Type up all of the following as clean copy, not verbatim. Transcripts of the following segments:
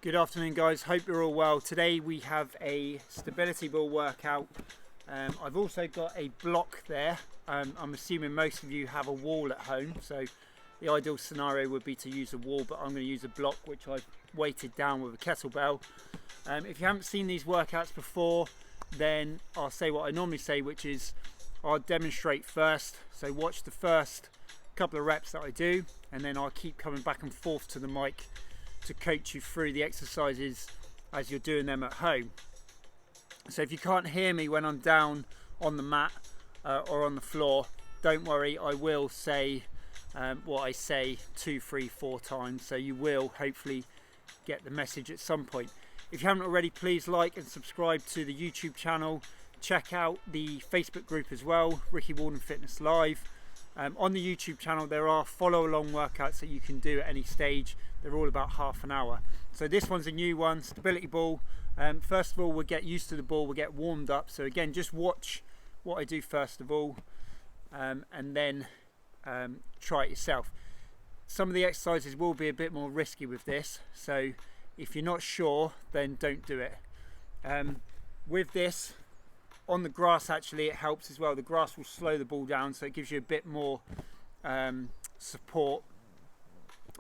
Good afternoon guys, hope you're all well. Today we have a stability ball workout. I've also got a block there. I'm assuming most of you have a wall at home, so the ideal scenario would be to use a wall, but I'm going to use a block which I've weighted down with a kettlebell. If you haven't seen these workouts before, then I'll say what I normally say, which is I'll demonstrate first. So watch the first couple of reps that I do, and then I'll keep coming back and forth to the mic to coach you through the exercises as you're doing them at home. So if you can't hear me when I'm down on the mat or on the floor, don't worry, I will say what I say 2, 3, 4 times, so you will hopefully get the message at some point. If you haven't already, please like and subscribe to the YouTube channel. Check out the Facebook group as well, Rikki Walden Fitness Live. On the YouTube channel there are follow along workouts that you can do at any stage. They're all about half an hour. So this one's a new one, stability ball. First of all, we'll get used to the ball, we'll get warmed up. So again, just watch what I do first of all, and then try it yourself. Some of the exercises will be a bit more risky with this, so if you're not sure, then don't do it. With this, on the grass actually it helps as well. The grass will slow the ball down, so it gives you a bit more support.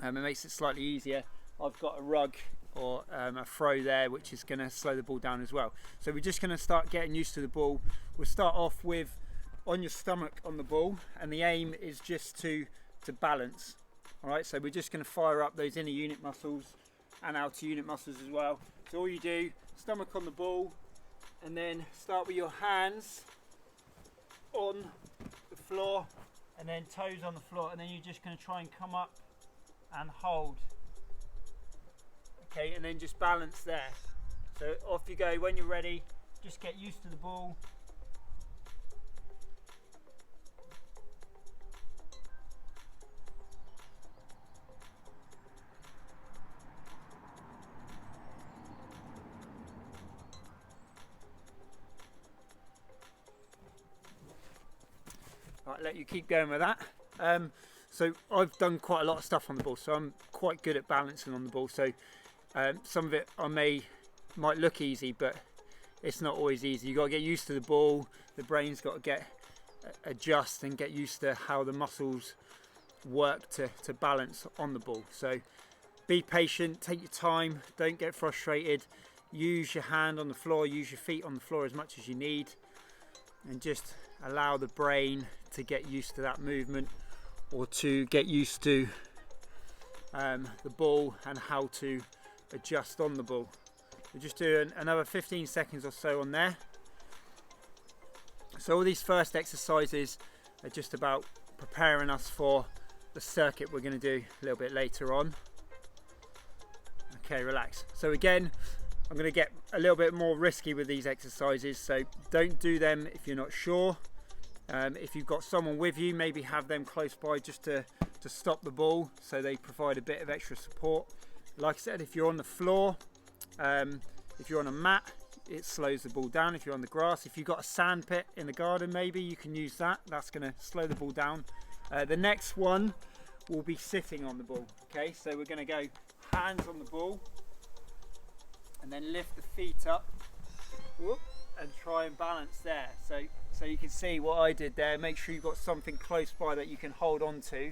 It makes it slightly easier. I've got a rug or a throw there which is going to slow the ball down as well. So we're just going to start getting used to the ball. We'll start off with on your stomach on the ball, and the aim is just to balance. Alright, so we're just going to fire up those inner unit muscles and outer unit muscles as well. So all you do, stomach on the ball, and then start with your hands on the floor and then toes on the floor, and then you're just going to try and come up and hold. Okay, and then just balance there. So off you go. When you're ready, just get used to the ball. Right, let you keep going with that. So I've done quite a lot of stuff on the ball, so I'm quite good at balancing on the ball. So some of it might look easy, but it's not always easy. You've got to get used to the ball. The brain's got to adjust and get used to how the muscles work to balance on the ball. So be patient, take your time, don't get frustrated. Use your hand on the floor, use your feet on the floor as much as you need, and just allow the brain to get used to that movement, or to get used to the ball and how to adjust on the ball. We'll just do another 15 seconds or so on there. So all these first exercises are just about preparing us for the circuit we're going to do a little bit later on. Okay, relax. So again, I'm going to get a little bit more risky with these exercises, so don't do them if you're not sure. If you've got someone with you, maybe have them close by just to stop the ball, so they provide a bit of extra support. Like I said, if you're on the floor, if you're on a mat, it slows the ball down. If you're on the grass, if you've got a sand pit in the garden, maybe you can use that. That's going to slow the ball down. The next one will be sitting on the ball. Okay, so we're going to go hands on the ball, and then lift the feet up, whoop, and try and balance there. So you can see what I did there. Make sure you've got something close by that you can hold on to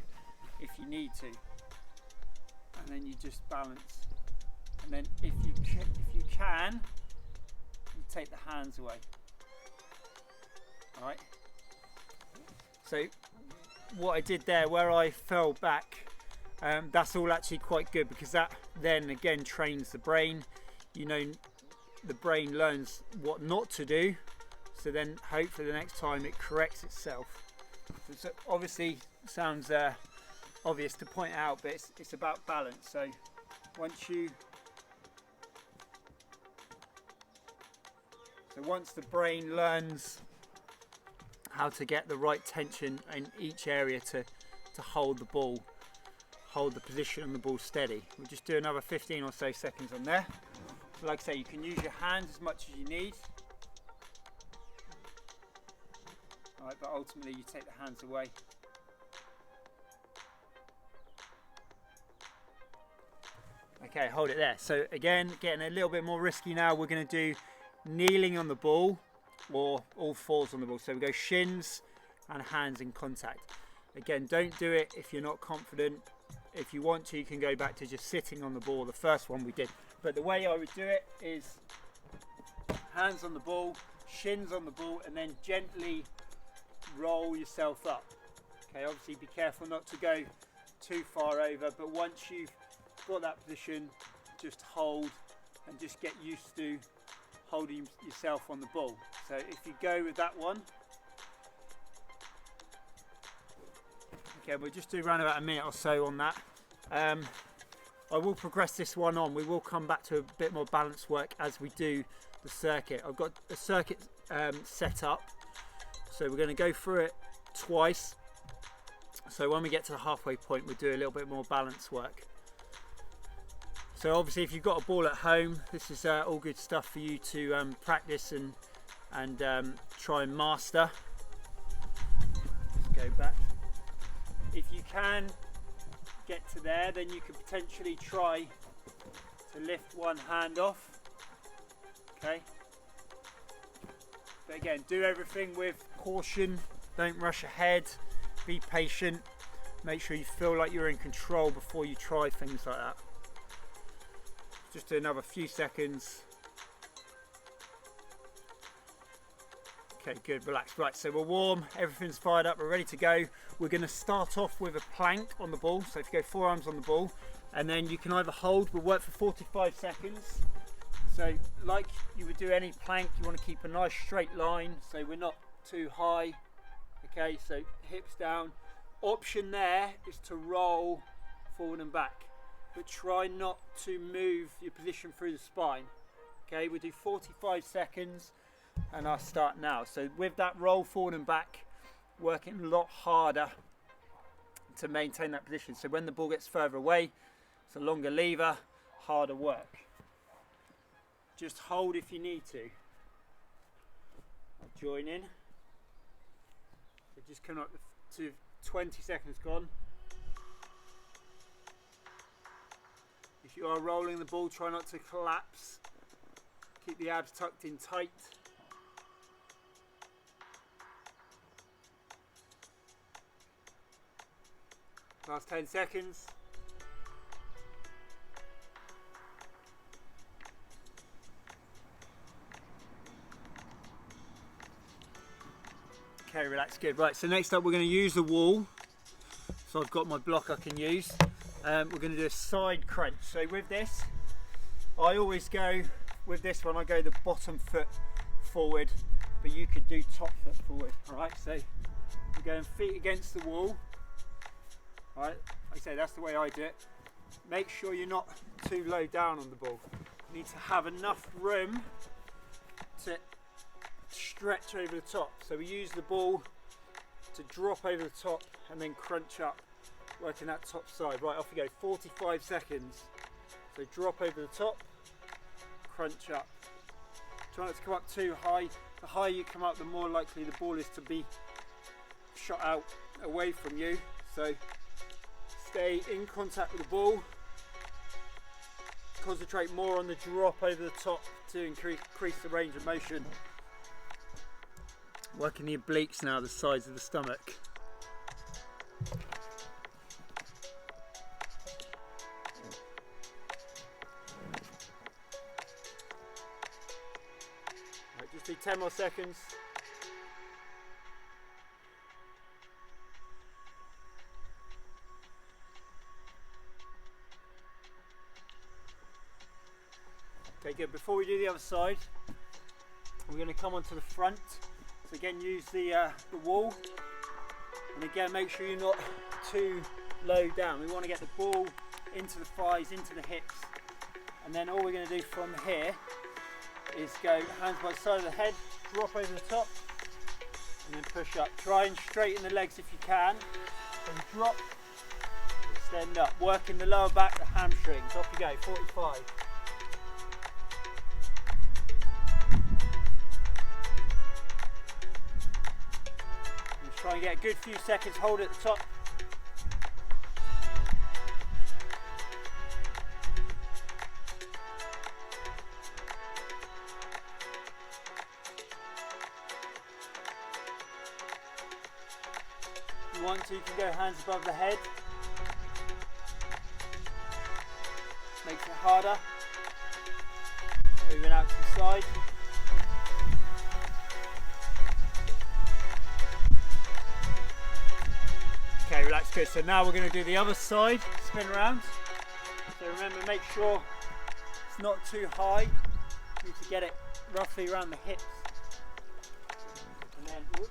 if you need to, and then you just balance. And then if you can, you take the hands away. All right. So what I did there, where I fell back, that's all actually quite good, because that then again trains the brain. You know, the brain learns what not to do, so then hopefully the next time it corrects itself. So obviously sounds obvious to point out, but it's about balance. So once the brain learns how to get the right tension in each area to hold the ball, hold the position on the ball steady. We'll just do another 15 or so seconds on there. So like I say, you can use your hands as much as you need. Alright, but ultimately you take the hands away. Okay, hold it there. So again, getting a little bit more risky now. We're going to do kneeling on the ball or all fours on the ball. So we go shins and hands in contact. Again, don't do it if you're not confident. If you want to, you can go back to just sitting on the ball, the first one we did. But the way I would do it is hands on the ball, shins on the ball, and then gently roll yourself up. Okay, obviously be careful not to go too far over, but once you've got that position, just hold and just get used to holding yourself on the ball. So if you go with that one, okay, we'll just do around about a minute or so on that. I will progress this one on. We will come back to a bit more balance work as we do the circuit. I've got a circuit set up, so we're going to go through it twice. So when we get to the halfway point, we'll do a little bit more balance work. So obviously, if you've got a ball at home, this is all good stuff for you to practice and try and master. Let's go back. If you can get to there, then you can potentially try to lift one hand off. Okay. But again, do everything with caution. Don't rush ahead. Be patient. Make sure you feel like you're in control before you try things like that. Just do another few seconds. Okay, good, relax. Right, so we're warm, everything's fired up, we're ready to go. We're going to start off with a plank on the ball. So if you go forearms on the ball, and then you can either hold, we'll work for 45 seconds. So like you would do any plank, you want to keep a nice straight line so we're not too high. Okay, so hips down. Option there is to roll forward and back, but try not to move your position through the spine. Okay, we'll do 45 seconds and I'll start now. So with that roll forward and back, working a lot harder to maintain that position. So when the ball gets further away, it's a longer lever, harder work. Just hold if you need to. I'll join in. So just come up to 20 seconds gone. If you are rolling the ball, try not to collapse. Keep the abs tucked in tight. Last 10 seconds. Okay, relax, good. Right, so next up we're going to use the wall. So I've got my block I can use. We're going to do a side crunch. So with this, I always go, with this one I go the bottom foot forward, but you could do top foot forward. Alright, so we're going feet against the wall. Alright, like I say, that's the way I do it. Make sure you're not too low down on the ball. You need to have enough room to stretch over the top. So we use the ball to drop over the top and then crunch up, working that top side. Right, off you go, 45 seconds. So drop over the top, crunch up. Try not to come up too high. The higher you come up, the more likely the ball is to be shot out away from you. So stay in contact with the ball. Concentrate more on the drop over the top to increase the range of motion. Working the obliques now, the sides of the stomach. Right, just do 10 more seconds. Okay, good. Before we do the other side, we're going to come onto the front. So again, use the wall, and again, make sure you're not too low down. We want to get the ball into the thighs, into the hips, and then all we're going to do from here is go hands by the side of the head, drop over the top, and then push up. Try and straighten the legs if you can, and drop, extend up, working the lower back, the hamstrings. Off you go, 45. Try and get a good few seconds, hold it at the top. you want to, you can go hands above the head. Makes it harder. Moving out to the side. Okay, relax, good. So now we're going to do the other side, spin around. So remember, make sure it's not too high. You need to get it roughly around the hips. And then, whoop,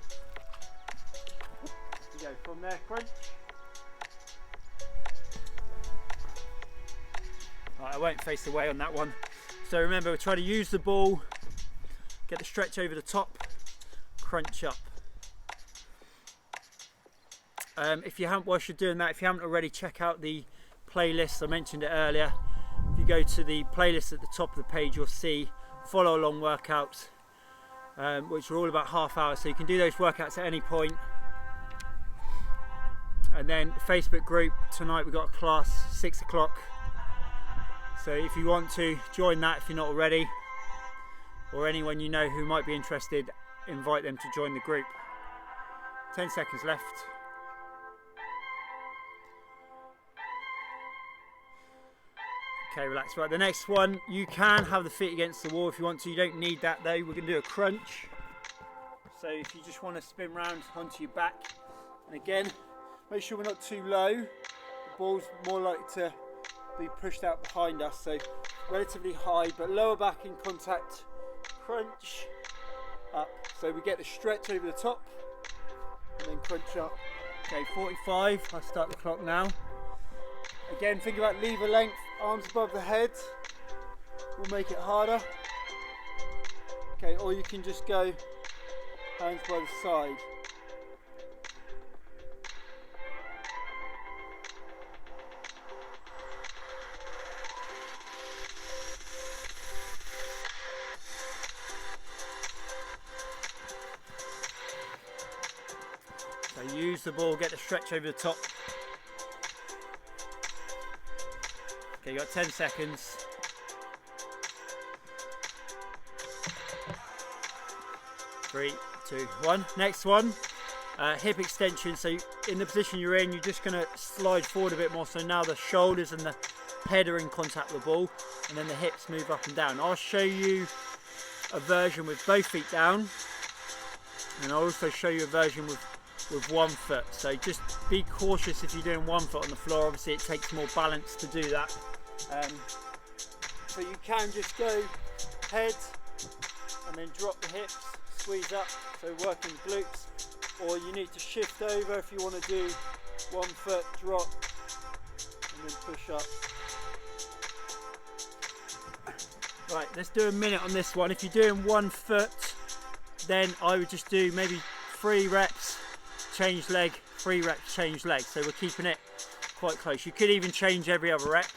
you go from there, crunch. Right, I won't face away on that one. So remember, we're trying to use the ball, get the stretch over the top, crunch up. If you haven't, whilst you're doing that, if you haven't already, check out the playlist. I mentioned it earlier. If you go to the playlist at the top of the page, you'll see follow along workouts, which are all about half hour, so you can do those workouts at any point. And then the Facebook group, tonight we've got a class 6 o'clock, so if you want to join that, if you're not already, or anyone you know who might be interested, invite them to join the group. 10 seconds left. Okay, relax. Right, the next one, you can have the feet against the wall if you want to. You don't need that though. We're going to do a crunch. So if you just want to spin round onto your back, and again, make sure we're not too low. The ball's more likely to be pushed out behind us, so relatively high, but lower back in contact. Crunch up. So we get the stretch over the top, and then crunch up. Okay, 45. I'll start the clock now. Again, think about lever length, arms above the head, will make it harder. Okay, or you can just go hands by the side. So use the ball, get the stretch over the top. Okay, you got 10 seconds. 3, 2, 1. Next one, hip extension. So in the position you're in, you're just going to slide forward a bit more. So now the shoulders and the head are in contact with the ball, and then the hips move up and down. I'll show you a version with both feet down, and I'll also show you a version with one foot. So just be cautious if you're doing one foot on the floor. Obviously it takes more balance to do that. So you can just go head and then drop the hips, squeeze up, so working glutes, or you need to shift over if you want to do one foot, drop, and then push up. Right, let's do a minute on this one. If you're doing 1 foot, then I would just do maybe 3 reps, change leg, 3 reps, change leg. So we're keeping it quite close. You could even change every other rep,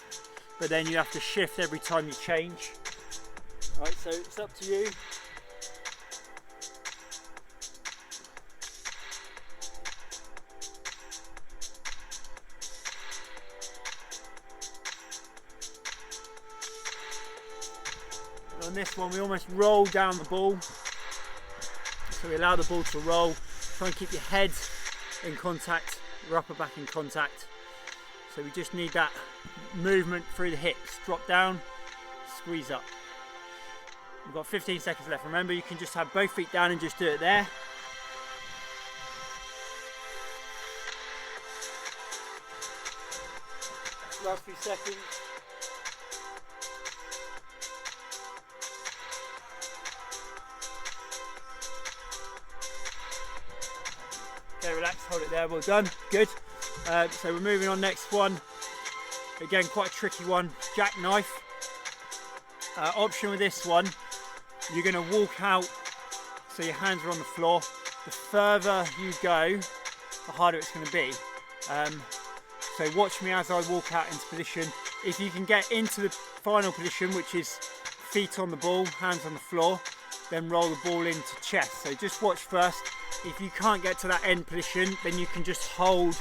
but then you have to shift every time you change. Right, so it's up to you. And on this one, we almost roll down the ball. So we allow the ball to roll. Try and keep your head in contact, your upper back in contact. So we just need that movement through the hips. Drop down, squeeze up. We've got 15 seconds left. Remember, you can just have both feet down and just do it there. Last few seconds. Okay, relax, hold it there, well done, good. So we're moving on, next one. Again, quite a tricky one, jackknife. Option with this one, you're going to walk out so your hands are on the floor. The further you go, the harder it's going to be. So watch me as I walk out into position. If you can get into the final position, which is feet on the ball, hands on the floor, then roll the ball into chest. So just watch first. If you can't get to that end position, then you can just hold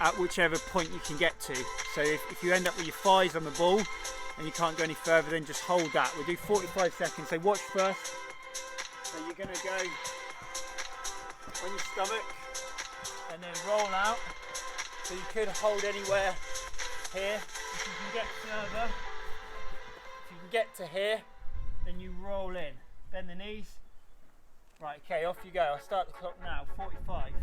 at whichever point you can get to. So if you end up with your thighs on the ball and you can't go any further, then just hold that. We'll do 45 seconds, so watch first. So you're going to go on your stomach, and then roll out. So you could hold anywhere here. If you can get further, if you can get to here, then you roll in. Bend the knees. Right, okay, off you go. I'll start the clock now, 45.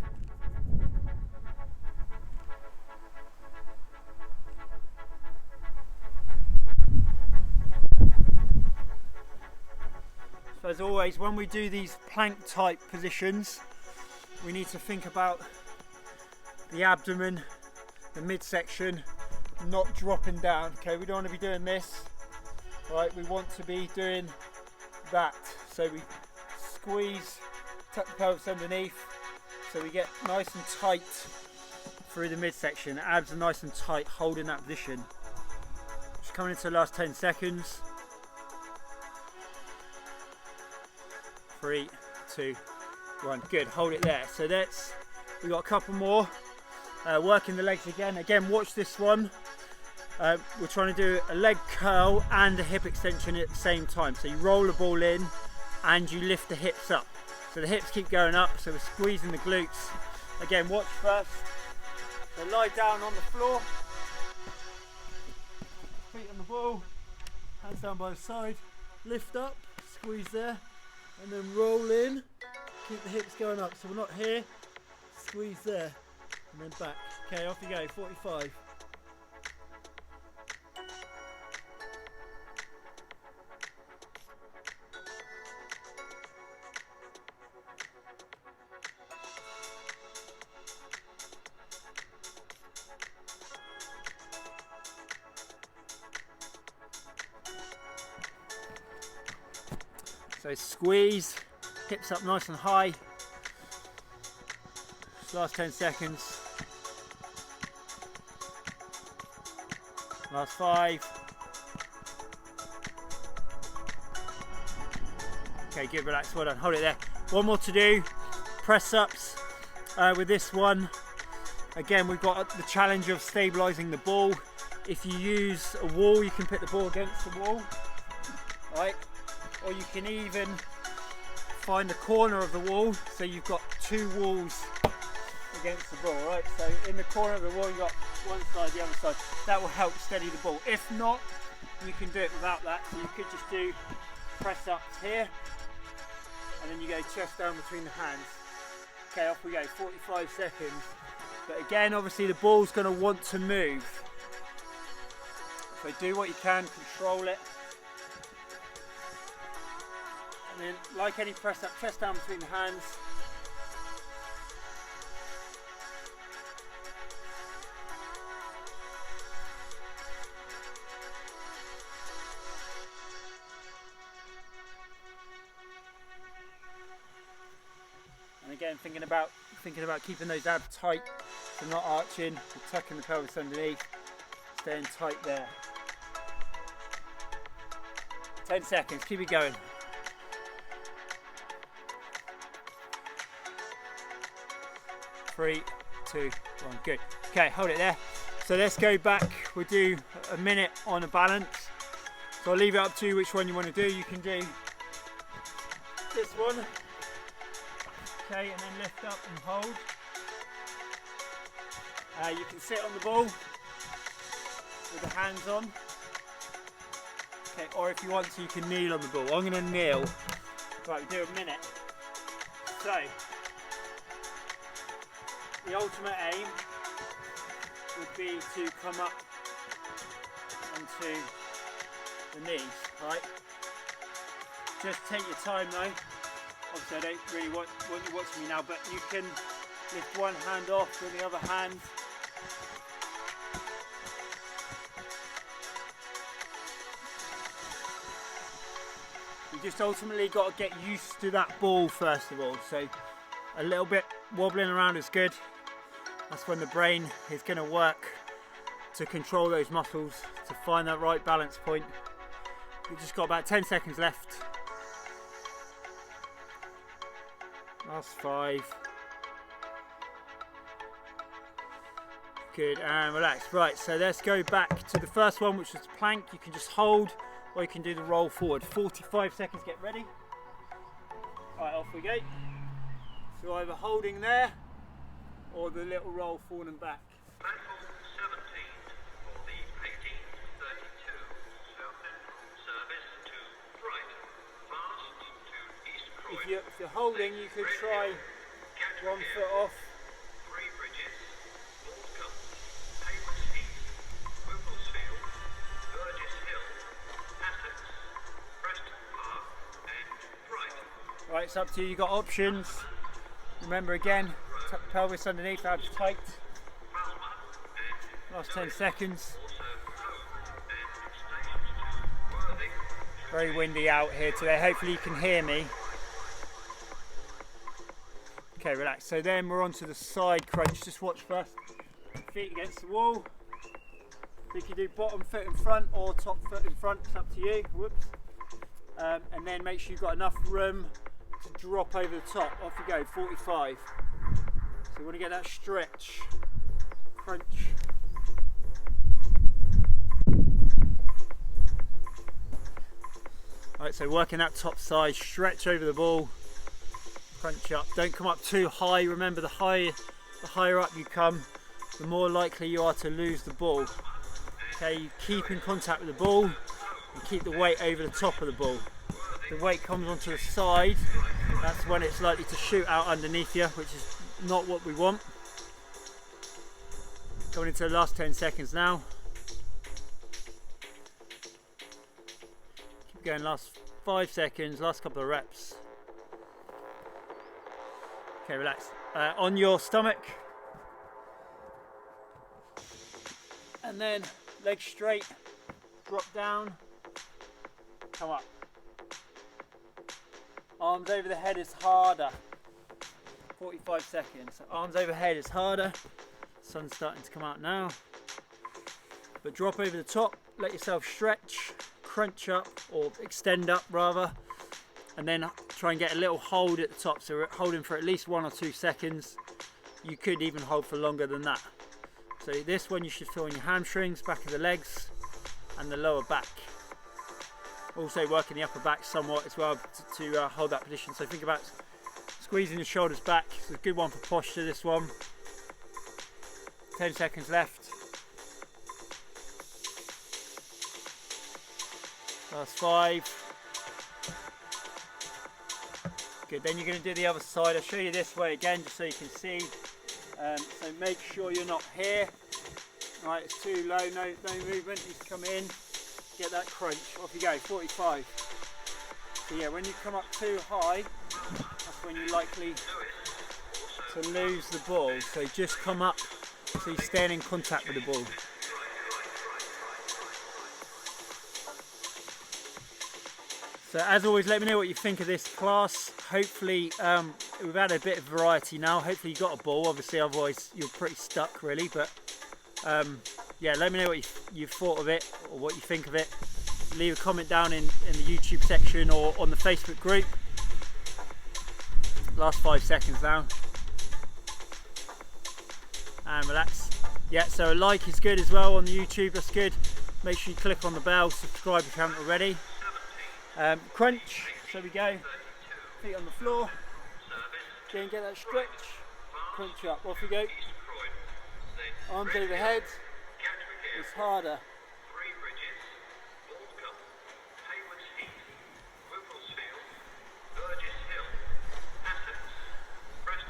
So as always, when we do these plank type positions, we need to think about the abdomen, the midsection, not dropping down. Okay, we don't want to be doing this, right? We want to be doing that. So we squeeze, tuck the pelvis underneath, so we get nice and tight through the midsection. The abs are nice and tight, holding that position. Just coming into the last 10 seconds. 3, 2, 1. Good, hold it there. So we've got a couple more. Working the legs again. Again, watch this one. We're trying to do a leg curl and a hip extension at the same time. So you roll the ball in and you lift the hips up. So the hips keep going up, so we're squeezing the glutes. Again, watch first. So lie down on the floor. Feet on the ball. Hands down by the side. Lift up, squeeze there. And then roll in, keep the hips going up. So we're not here, squeeze there, and then back. Okay, off you go, 45. So squeeze, hips up nice and high. Just last 10 seconds. Last 5. Okay, good, relax, well done, hold it there. One more to do, press ups with this one. Again, we've got the challenge of stabilising the ball. If you use a wall, you can put the ball against the wall, right? Or you can even find the corner of the wall, so you've got 2 walls against the ball, right? So in the corner of the wall you've got one side, the other side. That will help steady the ball. If not, you can do it without that. So you could just do press ups here, and then you go chest down between the hands. Okay, off we go, 45 seconds. But again, obviously the ball's going to want to move. So do what you can, control it. And then, like any press up, chest down between the hands. And again, thinking about keeping those abs tight, so not arching, tucking the pelvis underneath, staying tight there. 10 seconds, keep it going. 3, 2, 1, good. Okay, hold it there. So let's go back. We'll do a minute on a balance. So I'll leave it up to you which one you want to do. You can do this one. Okay, and then lift up and hold. You can sit on the ball with the hands on. Okay, or if you want to, you can kneel on the ball. I'm going to kneel. Right, we'll do a minute. So, the ultimate aim would be to come up onto the knees, right? Just take your time though. Obviously I don't really want you watching me now, but you can lift one hand off with the other hand. You just ultimately got to get used to that ball first of all. So a little bit wobbling around is good. That's when the brain is going to work to control those muscles, to find that right balance point. We've just got about 10 seconds left. Last 5. Good, and relax. Right, so let's go back to the first one, which was the plank. You can just hold, or you can do the roll forward. 45 seconds, get ready. All right, off we go. So either holding there, or the little roll falling back. Platform 17 for the 1832 South Central service to Brighton, fast to East Croydon. If you're holding, you could try one foot off. Three Bridges, Walden, Haywards Heath, Whipplesfield, Burgess Hill, Essex, Preston Park and Brighton. Right, it's up to you. You've got options. Remember again, pelvis underneath, abs tight. Last 10 seconds. Very windy out here today. Hopefully you can hear me. Okay, relax. So then we're on to the side crunch. Just watch first. Feet against the wall. So you can do bottom foot in front or top foot in front. It's up to you. Whoops. And then make sure you've got enough room to drop over the top. Off you go. 45. So you want to get that stretch. Crunch. Alright, so working that top side, stretch over the ball, crunch up. Don't come up too high. Remember, the higher up you come, the more likely you are to lose the ball. Okay, you keep in contact with the ball and keep the weight over the top of the ball. If the weight comes onto the side, that's when it's likely to shoot out underneath you, which is not what we want. Going into the last 10 seconds now. Going last 5 seconds, last couple of reps. Okay, relax. On your stomach, and then legs straight, drop down, come up. Arms over the head is harder. 45 seconds. Arms overhead is harder. Sun's starting to come out now. But drop over the top, let yourself stretch. Crunch up or extend up rather, and then try and get a little hold at the top, so we're holding for at least 1 or 2 seconds. You could even hold for longer than that. So this one you should feel in your hamstrings, back of the legs and the lower back. Also working the upper back somewhat as well to hold that position. So think about squeezing your shoulders back. It's a good one for posture, this one. 10 seconds left. Last 5. Good, then you're going to do the other side. I'll show you this way again just so you can see. So make sure you're not here. Right, it's too low, no movement. You come in, get that crunch. Off you go, 45. So yeah, when you come up too high, that's when you're likely to lose the ball. So just come up so you're staying in contact with the ball. So as always, let me know what you think of this class. Hopefully we've had a bit of variety now. Hopefully you got a ball, obviously otherwise you're pretty stuck really, but yeah, let me know what you've thought of it or what you think of it. Leave a comment down in the YouTube section or on the Facebook group. Last 5 seconds now. And relax. Yeah, so a like is good as well on the YouTube, that's good. Make sure you click on the bell, subscribe if you haven't already. Crunch, so we go, feet on the floor, again get that stretch, crunch up, off we go, arms overhead, it's harder.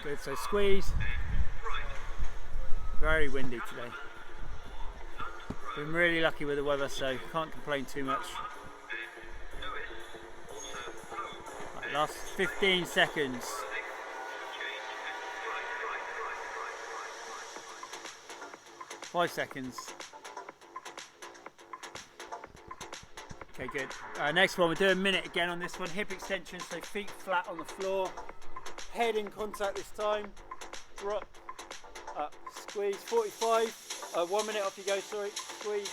Good, so squeeze, very windy today, been really lucky with the weather so can't complain too much. Last 15 seconds. Five seconds. Okay, good. Next one, we're doing a minute again on this one. Hip extension, so feet flat on the floor. Head in contact this time. Drop, up, squeeze. 45. 1 minute off you go, sorry. Squeeze.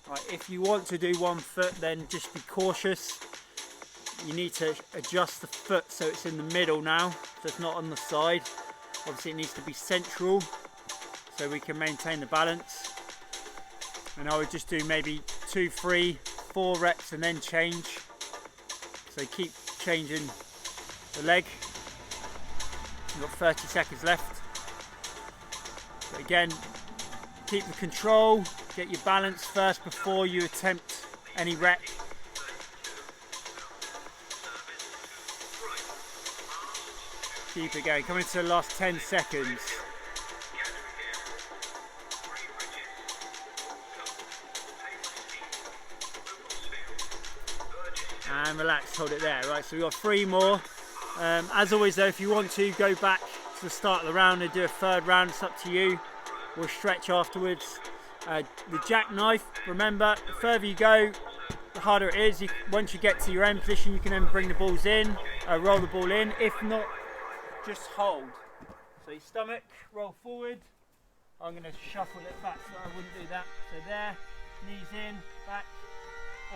Right, if you want to do 1 foot, then just be cautious. You need to adjust the foot so it's in the middle now, so it's not on the side. Obviously it needs to be central so we can maintain the balance. And I would just do maybe 2, 3 4 reps and then change. So keep changing the leg. You've got 30 seconds left. But again, keep the control, get your balance first before you attempt any rep. Keep it going, coming to the last 10 seconds. And relax, hold it there. Right, so we've got 3 more. As always though, if you want to go back to the start of the round and do a 3rd round, it's up to you. We'll stretch afterwards. The jackknife, remember, the further you go, the harder it is. Once you get to your end position, you can then bring the balls in, roll the ball in. If not, just hold. So your stomach, roll forward. I'm going to shuffle it back so I wouldn't do that. So there, knees in, back,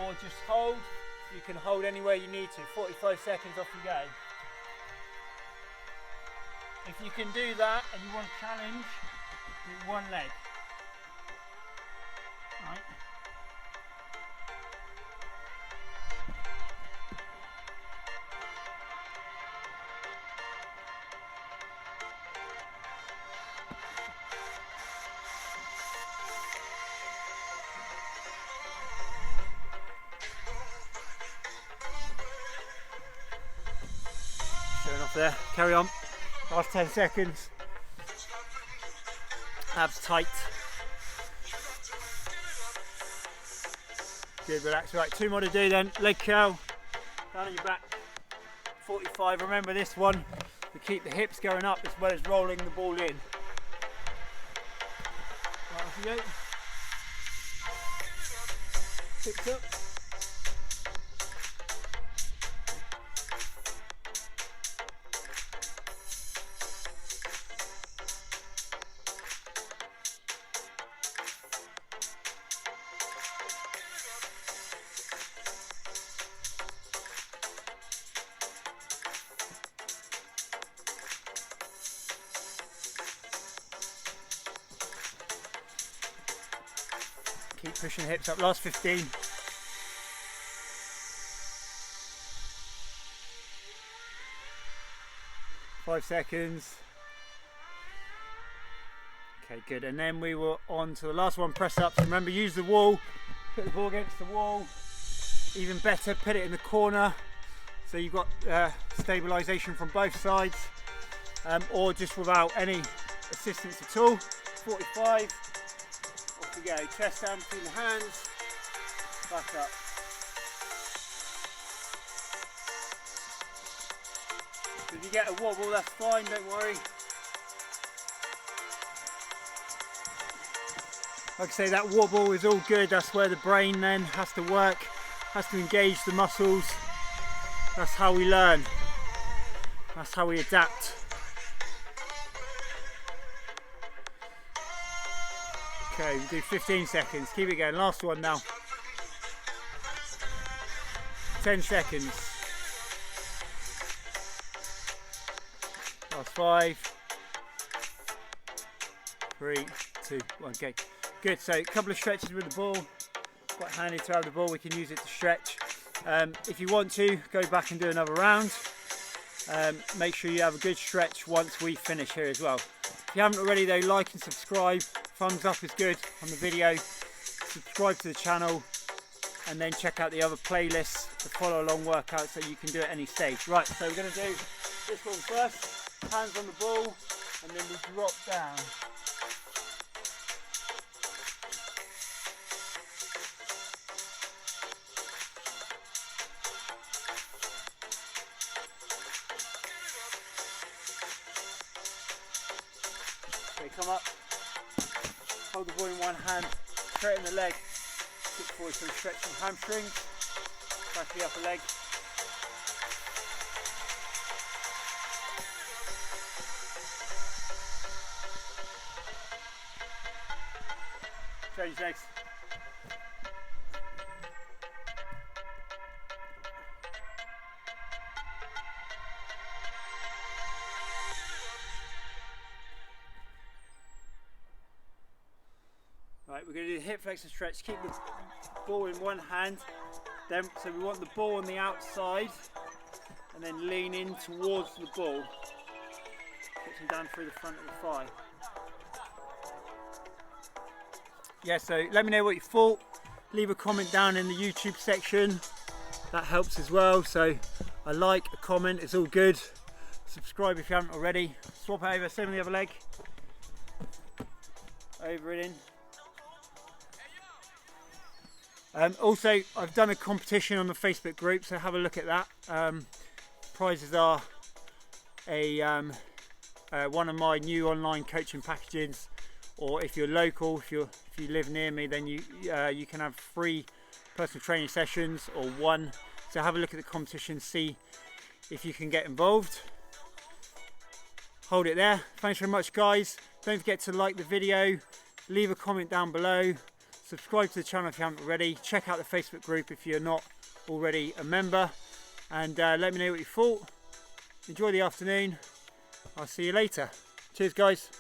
or just hold. You can hold anywhere you need to. 45 seconds, off you go. If you can do that and you want to challenge, do 1 leg. Right. Going off there, carry on. Last 10 seconds. Abs tight. Good, relax. Right, 2 more to do then. Leg curl, down on your back. 45, remember this one, to keep the hips going up as well as rolling the ball in. Right, off you go. Picks up. Keep pushing the hips up, last 15. Five seconds. Okay, good. And then we were on to the last one, press ups. Remember, use the wall, put the ball against the wall. Even better, put it in the corner. So you've got stabilisation from both sides, or just without any assistance at all. 45. Off we go, chest down between the hands, back up. If you get a wobble, that's fine, don't worry. Like I say, that wobble is all good. That's where the brain then has to work, has to engage the muscles. That's how we learn. That's how we adapt. Okay, we do 15 seconds. Keep it going. Last one now. 10 seconds. Last 5. 3, 2, 1. Okay. Good. So a couple of stretches with the ball. Quite handy to have the ball. We can use it to stretch. If you want to, go back and do another round. Make sure you have a good stretch once we finish here as well. If you haven't already though, like and subscribe. Thumbs up is good on the video. Subscribe to the channel and then check out the other playlists to follow along workouts that you can do at any stage. Right, so we're going to do this one first. Hands on the ball and then we drop down. Okay, come up. Hold the ball in one hand, straighten the leg, kick forward so we stretch some hamstrings, back the upper leg. Change legs. Right, we're going to do the hip flex and stretch. Keep the ball in one hand. Then, so we want the ball on the outside, and then lean in towards the ball, pitching down through the front of the thigh. Yeah, so let me know what you thought. Leave a comment down in the YouTube section. That helps as well. So a like, a comment, it's all good. Subscribe if you haven't already. Swap it over, same on the other leg. Over it in. Also, I've done a competition on the Facebook group, so have a look at that. Prizes are one of my new online coaching packages, or if you're local, if you live near me, then you can have free personal training sessions or one. So have a look at the competition, see if you can get involved. Hold it there. Thanks very much, guys. Don't forget to like the video, leave a comment down below, subscribe to the channel if you haven't already, check out the Facebook group if you're not already a member, and let me know what you thought. Enjoy the afternoon. I'll see you later. Cheers, guys.